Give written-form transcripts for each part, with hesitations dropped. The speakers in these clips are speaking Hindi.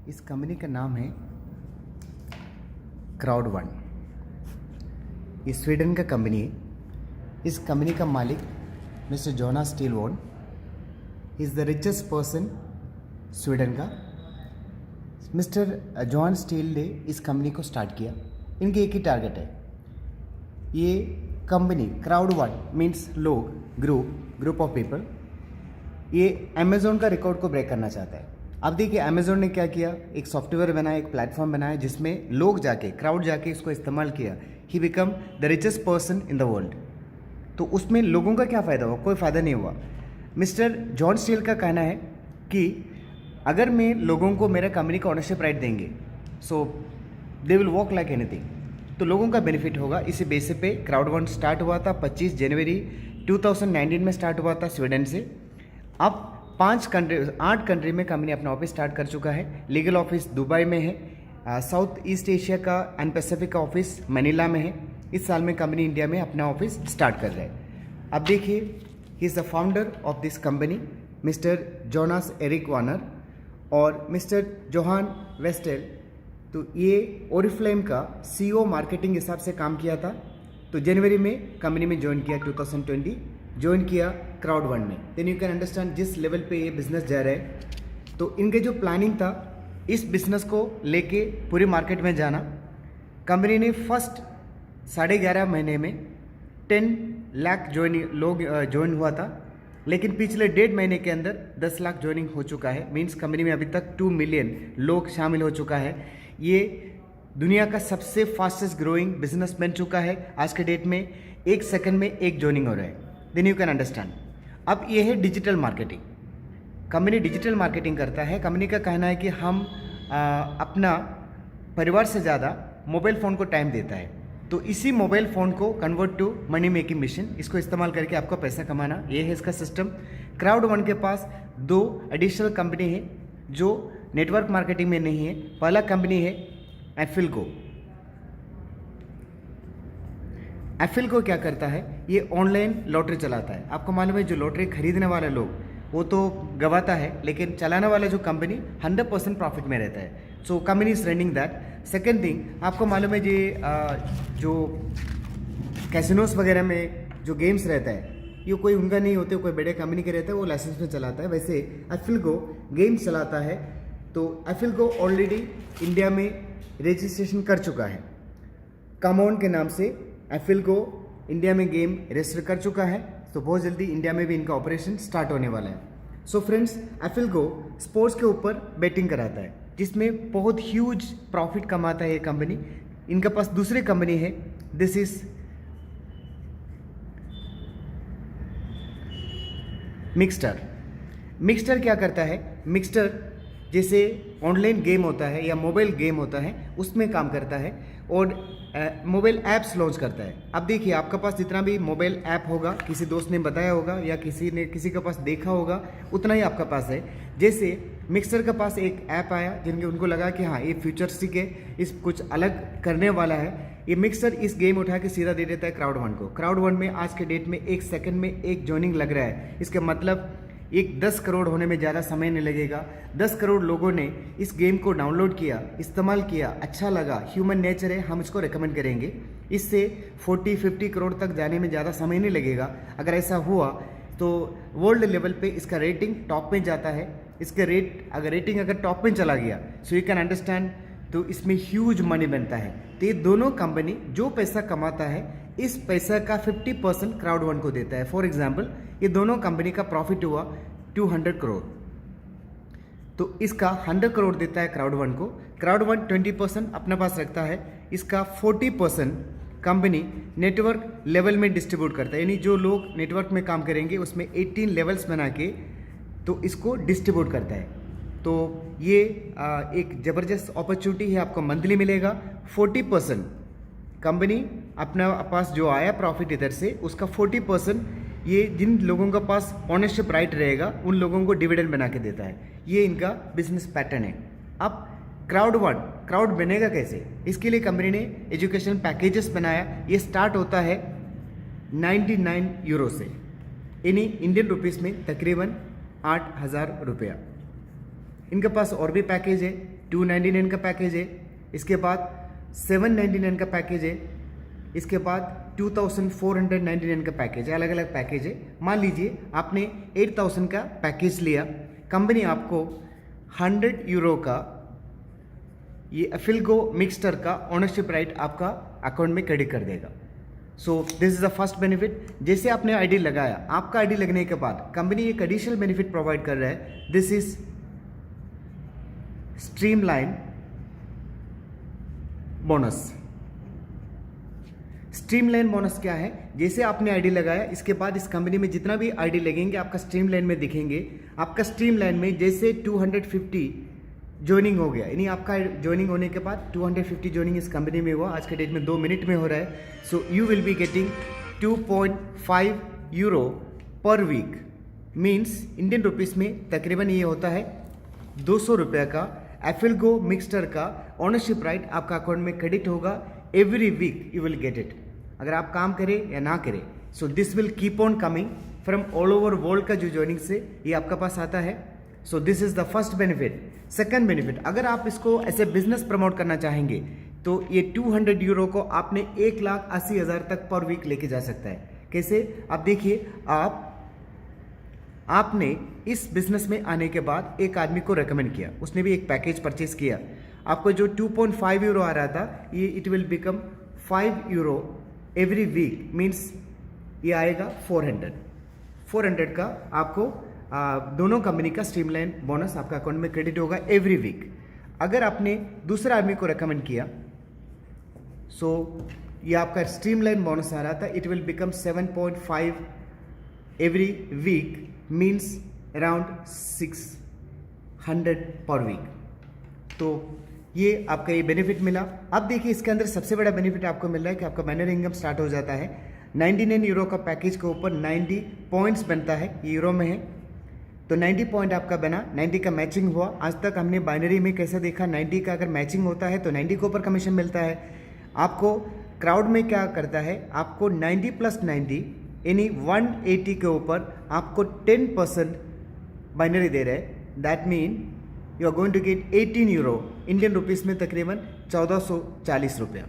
इस कंपनी का नाम है क्राउड वन। ये स्वीडन का कंपनी है। इस कंपनी का मालिक mister Jonas Stilwarn is the richest person Sweden का। मिस्टर जॉन स्टील ने इस कंपनी को स्टार्ट किया। इनके एक ही टारगेट है, ये कंपनी क्राउड वन मीन्स लोग, ग्रुप ऑफ पीपल, ये अमेज़ोन का रिकॉर्ड को ब्रेक करना चाहता है। अब देखिए अमेज़ोन ने क्या किया, एक सॉफ्टवेयर बनाया, एक प्लेटफॉर्म बनाया जिसमें लोग जाके, क्राउड जाके इसको इस्तेमाल किया। He become the richest person in the world. तो उसमें लोगों का क्या फ़ायदा हुआ? कोई फ़ायदा नहीं हुआ। मिस्टर जॉन स्टील का कहना है कि अगर मैं लोगों को मेरा कंपनी का ओनरशिप राइट देंगे, so they will work like anything, तो लोगों का बेनिफिट होगा। इसी बेसिस पे क्राउड वन स्टार्ट हुआ था 25 जनवरी 2019 में स्टार्ट हुआ था स्वीडन से। अब 8 कंट्री में कंपनी अपना ऑफिस स्टार्ट कर चुका है। लीगल ऑफिस दुबई में है, साउथ ईस्ट एशिया का एंड पैसिफिक का ऑफिस मनीला में है। इस साल में कंपनी इंडिया में अपना ऑफिस स्टार्ट कर रहा है। अब देखिए, he is the founder of this company mister Jonas Eric Warner और मिस्टर जोहान वेस्टेल। तो ये ओरिफ्लेम का CEO मार्केटिंग हिसाब से काम किया था। तो जनवरी में कंपनी में ज्वाइन किया, 2020 ज्वाइन किया क्राउड वन में। देन यू कैन अंडरस्टैंड जिस लेवल पे ये बिजनेस जा रहा है। तो इनके जो प्लानिंग था इस बिजनेस को लेके पूरे मार्केट में जाना। कंपनी ने फर्स्ट 11.5 महीने में 10 लाख लोग ज्वाइन हुआ था, लेकिन पिछले 1.5 महीने के अंदर 10 लाख ज्वाइनिंग हो चुका है। मीन्स कंपनी में अभी तक 2 मिलियन लोग शामिल हो चुका है। ये दुनिया का सबसे फास्टेस्ट ग्रोइंग बिजनेस बन चुका है। आज के डेट में 1 सेकंड में 1 ज्वाइनिंग हो रहा है। Then you can understand. अब ये है digital marketing. Company digital marketing करता है। कंपनी का कहना है कि हम अपना परिवार से ज़्यादा मोबाइल फ़ोन को टाइम देता है। तो इसी मोबाइल फ़ोन को convert to money making machine, इसको इस्तेमाल करके आपको पैसा कमाना, ये है इसका सिस्टम। क्राउड वन के पास 2 एडिशनल कंपनी है जो नेटवर्क मार्केटिंग में नहीं है। पहला कंपनी है एफिलगो। एफिलगो क्या करता है, ये ऑनलाइन लॉटरी चलाता है। आपको मालूम है जो लॉटरी खरीदने वाले लोग वो तो गवाता है, लेकिन चलाने वाला जो कंपनी 100% प्रॉफिट में रहता है। So company is running that. Second thing, आपको मालूम है जो कैसिनोस वगैरह में जो गेम्स रहता है ये कोई उनका नहीं होते, कोई बड़े कंपनी के रहता है, वो लाइसेंस में चलाता है। वैसे एफिलगो गेम्स चलाता है। तो एफिलगो ऑलरेडी इंडिया में रजिस्ट्रेशन कर चुका है। कमॉन के नाम से एफिलगो इंडिया में गेम रजिस्टर कर चुका है। तो बहुत जल्दी इंडिया में भी इनका ऑपरेशन स्टार्ट होने वाला है। सो फ्रेंड्स, एफिलगो स्पोर्ट्स के ऊपर बेटिंग कराता है जिसमें बहुत ह्यूज प्रॉफिट कमाता है ये कंपनी। इनके पास दूसरी कंपनी है, दिस इज मिक्सटर। मिक्सटर क्या करता है, मिक्सटर जैसे ऑनलाइन गेम होता है या मोबाइल गेम होता है उसमें काम करता है और मोबाइल ऐप्स लॉन्च करता है। अब देखिए, आपके पास जितना भी मोबाइल ऐप होगा, किसी दोस्त ने बताया होगा या किसी के पास देखा होगा, उतना ही आपका पास है। जैसे मिक्सर के पास एक ऐप आया जिनके उनको लगा कि हाँ ये फ्यूचरिस्टिक है, इस कुछ अलग करने वाला है। ये मिक्सर इस गेम उठा के सीधा दे देता है क्राउड वन को। क्राउड वन में आज के डेट में 1 सेकंड में 1 ज्वाइनिंग लग रहा है। इसका मतलब 10 करोड़ होने में ज़्यादा समय नहीं लगेगा। 10 करोड़ लोगों ने इस गेम को डाउनलोड किया, इस्तेमाल किया, अच्छा लगा, ह्यूमन नेचर है, हम इसको रिकमेंड करेंगे। इससे 40-50 करोड़ तक जाने में ज़्यादा समय नहीं लगेगा। अगर ऐसा हुआ तो वर्ल्ड लेवल पे इसका रेटिंग टॉप में जाता है। इसके रेटिंग अगर टॉप में चला गया, सो यू कैन अंडरस्टैंड, तो इसमें ह्यूज मनी बनता है। तो ये दोनों कंपनी जो पैसा कमाता है इस पैसा का 50% क्राउड वन को देता है। फॉर एग्जाम्पल, ये दोनों कंपनी का प्रॉफिट हुआ 200 करोड़, तो इसका 100 करोड़ देता है क्राउड वन को। क्राउड वन 20% अपने पास रखता है। इसका 40% कंपनी नेटवर्क लेवल में डिस्ट्रीब्यूट करता है, यानी जो लोग नेटवर्क में काम करेंगे उसमें 18 लेवल्स बना के तो इसको डिस्ट्रीब्यूट करता है। तो ये एक ज़बरदस्त अपॉर्चुनिटी है, आपको मंथली मिलेगा। 40% कंपनी अपना पास जो आया प्रॉफिट इधर से उसका 40% ये जिन लोगों का पास ओनरशिप राइट रहेगा उन लोगों को डिविडेंड बना के देता है। ये इनका बिजनेस पैटर्न है। अब क्राउड बनेगा कैसे, इसके लिए कंपनी ने एजुकेशन पैकेजेस बनाया। ये स्टार्ट होता है 99 यूरो से, यानी इंडियन रुपीस में तकरीबन 8,000 रुपया। इनके पास और भी पैकेज है 299 का पैकेज है, इसके बाद 799 का पैकेज है, इसके बाद 2499 का पैकेज है, अलग अलग पैकेज है। मान लीजिए आपने 8000 का पैकेज लिया, कंपनी आपको 100 यूरो का ये एफिलगो मिक्सचर का ओनरशिप राइट आपका अकाउंट में क्रेडिट कर देगा। सो this is the first benefit. जैसे आपने आईडी लगाया, आपका आईडी लगने के बाद कंपनी एक एडिशनल बेनिफिट प्रोवाइड कर रहा है, this is streamline bonus. Streamline bonus क्या है? जैसे आपने आईडी लगाया, इसके बाद इस कंपनी में जितना भी आईडी लगेंगे आपका स्ट्रीमलाइन में दिखेंगे। आपका स्ट्रीमलाइन में जैसे 250 ज्वाइनिंग हो गया, यानी आपका ज्वाइनिंग होने के बाद 250 ज्वाइनिंग इस कंपनी में हुआ, आज के डेट में 2 मिनट में हो रहा है। So you will be getting 2.5 euro per week, means Indian rupees में तकरीबन ये होता है 200 रुपये का एफिलगो मिक्सचर का ओनरशिप राइट आपका अकाउंट में क्रेडिट होगा। Every week you will get it, अगर आप काम करें या ना करें। So this will keep on coming from all over world का जो ज्वाइनिंग से ये आपका पास आता है। So this is the first benefit. Second benefit, अगर आप इसको ऐसे बिजनेस प्रमोट करना चाहेंगे तो ये 200 यूरो को आपने 1,80,000 तक पर वीक लेके जा सकता है। कैसे? आप देखिए, आपने इस बिजनेस में आने के बाद एक आदमी को रेकमेंड किया, उसने भी एक पैकेज परचेज किया, आपको जो 2.5 यूरो आ रहा था ये it will become 5 euro every week, means ये आएगा 400 का आपको दोनों कंपनी का स्ट्रीमलाइन बोनस आपका अकाउंट में क्रेडिट होगा एवरी वीक। अगर आपने दूसरा आदमी को रेकमेंड किया, सो ये आपका स्ट्रीमलाइन बोनस आ रहा था, it will become 7.5 every week, means around 600 per week. तो ये आपका ये बेनिफिट मिला। अब देखिए इसके अंदर सबसे बड़ा बेनिफिट आपको मिल रहा है कि आपका बाइनरी इनकम स्टार्ट हो जाता है। 99 यूरो का पैकेज के ऊपर 90 पॉइंट्स बनता है, ये यूरो में है, तो 90 पॉइंट आपका बना, 90 का मैचिंग हुआ। आज तक हमने बाइनरी में कैसे देखा, 90 का अगर मैचिंग होता है तो 90 के ऊपर कमीशन मिलता है आपको। क्राउड में क्या करता है, आपको 90 + 90 यानी 180 के ऊपर आपको 10% बाइनरी दे रहे हैं। That mean you are going to get 18 euro, Indian rupees में तकरीबन 1440 रुपया।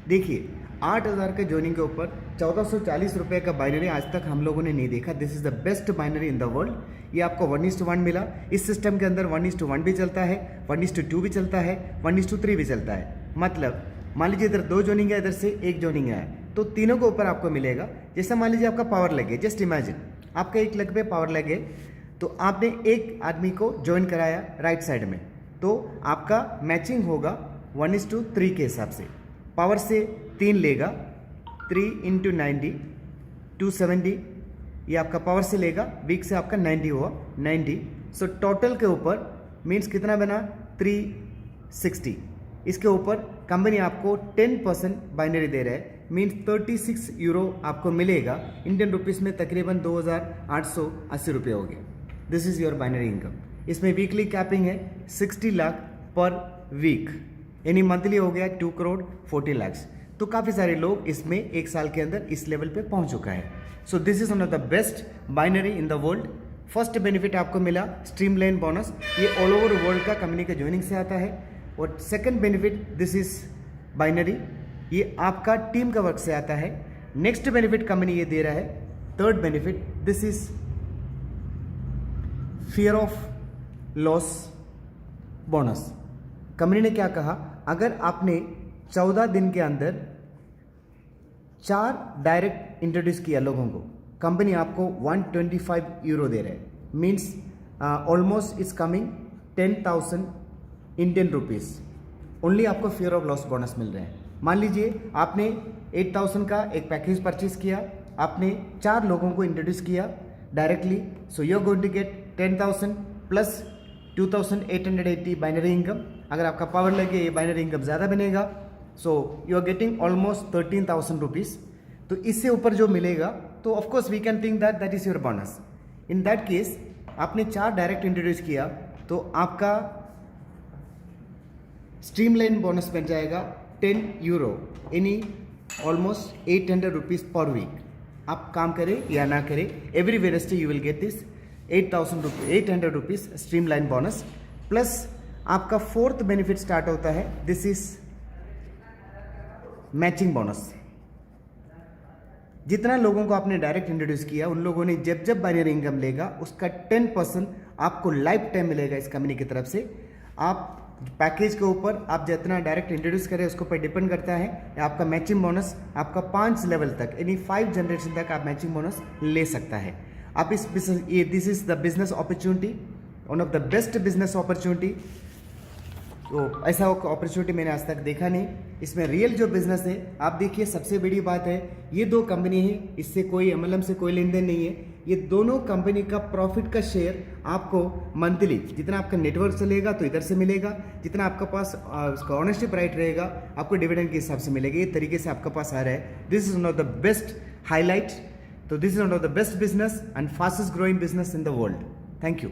देखिए 8,000 के ज्वाइनिंग के ऊपर 1440 रुपये का बाइनरी आज तक हम लोगों ने नहीं देखा। This is the best binary in the world. ये आपको 1:1 मिला। इस सिस्टम के अंदर 1:1 भी चलता है, 1:2 भी चलता है, 1:3 भी चलता है। मतलब मान लीजिए इधर 2 ज्वाइनिंग है, इधर से 1 ज्वाइनिंग है, तो तीनों के ऊपर आपको मिलेगा। जैसा मान लीजिए आपका पावर लगे, जस्ट इमेजिन आपका 1 लाख पे पावर लगे, तो आपने एक आदमी को ज्वाइन कराया राइट साइड में, तो आपका मैचिंग होगा 1:3 के हिसाब से। पावर से 3 लेगा, 3 × 90 270, ये आपका पावर से लेगा, वीक से आपका 90 हुआ 90। सो टोटल के ऊपर मीन्स कितना बना 360। इसके ऊपर कंपनी आपको 10% बाइनरी दे रहा है, मीन्स 36 यूरो आपको मिलेगा। इंडियन रुपीस में तकरीबन 2,880 रुपये हो गए। This is your binary income. इसमें वीकली कैपिंग है 60 लाख पर वीक, यानी मंथली हो गया 2 करोड़ 40 लाख। तो काफ़ी सारे लोग इसमें एक साल के अंदर इस लेवल पे पहुंच चुका है। So this is one of the best binary in the world. First benefit आपको मिला स्ट्रीमलाइन बोनस, ये ऑल ओवर वर्ल्ड का कंपनी के ज्वाइनिंग से आता है। और second benefit this is binary, ये आपका टीम का वर्क से आता है। नेक्स्ट बेनिफिट कंपनी ये दे रहा है, third benefit this is fear of loss bonus. Company ने क्या कहा, अगर आपने 14 दिन के अंदर 4 डायरेक्ट इंट्रोड्यूस किया लोगों को, कंपनी आपको 125 यूरो दे रहे हैं, means almost is coming 10,000 Indian rupees. Only आपको फियर ऑफ लॉस बोनस मिल रहे हैं। मान लीजिए आपने 8,000 का एक पैकेज परचेज किया, आपने 4 लोगों को इंट्रोड्यूस किया directly, so you are going to get 10,000 plus 2,880 binary income. अगर आपका पावर लगे ये बाइनरी इनकम ज़्यादा बनेगा, so you are getting almost 13,000 rupees. तो इससे ऊपर जो मिलेगा तो of course we can think that is your bonus. In that case आपने 4 डायरेक्ट इंट्रोड्यूस किया तो आपका स्ट्रीमलाइन बोनस बन जाएगा 10 यूरो, यानी ऑलमोस्ट 800 रुपीज़ पर वीक। आप काम करें या ना करें, every Wednesday you will get this 800 rupees streamline bonus. Plus आपका फोर्थ बेनिफिट स्टार्ट होता है, दिस इज मैचिंग बोनस। जितना लोगों को आपने डायरेक्ट इंट्रोड्यूस किया, उन लोगों ने जब जब बाइनरी इनकम लेगा उसका 10% आपको लाइफ टाइम मिलेगा इस कंपनी की तरफ से। आप पैकेज के ऊपर आप जितना डायरेक्ट इंट्रोड्यूस करें उसके ऊपर डिपेंड करता है। आपका मैचिंग बोनस आपका 5 लेवल तक यानी 5 जनरेशन तक आप मैचिंग बोनस ले सकता है। आप इस बिजनेस, ये this is the business opportunity, one of the best business opportunity. तो ऐसा अपॉर्चुनिटी मैंने आज तक देखा नहीं। इसमें रियल जो बिजनेस है, आप देखिए सबसे बड़ी बात है ये 2 कंपनी है, इससे कोई MLM से कोई लेन देन नहीं है। ये दोनों कंपनी का प्रॉफिट का शेयर आपको मंथली जितना आपका नेटवर्क चलेगा तो इधर से मिलेगा, जितना आपका पास उसका ऑनरशिप राइट रहेगा आपको डिविडेंड के हिसाब से मिलेगा। ये तरीके से आपका पास आ रहा है। This is one of the best highlight. तो this is one of the best business and fastest growing business in the world. Thank you.